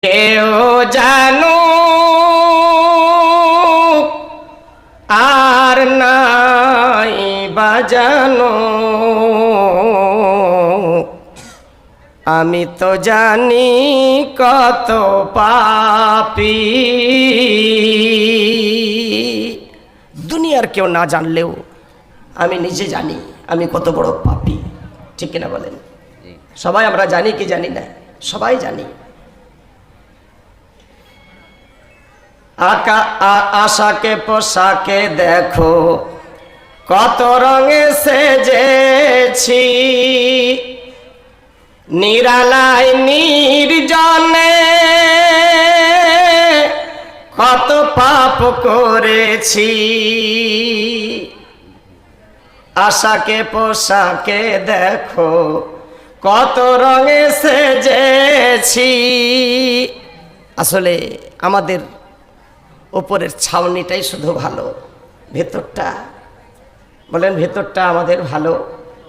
কেউ জানো আর নাই বাজানো, আমি তো জানি কত পাপী। দুনিয়ার কেউ না জানলেও আমি নিজে জানি আমি কত বড় পাপী। ঠিক কিনা বলেন? সবাই আমরা জানি কি জানি না? সবাই জানি। আশাকে পোশাকে দেখো কত রঙে সেজেছি, নিরালায় নির্জনে কত পাপ করেছি। আশাকে পোশাকে দেখো কত রঙে সেজেছি। আসলে আমাদের উপরের ছাউনিটাই শুধু ভালো, ভেতরটা বলেন ভেতরটা আমাদের ভালো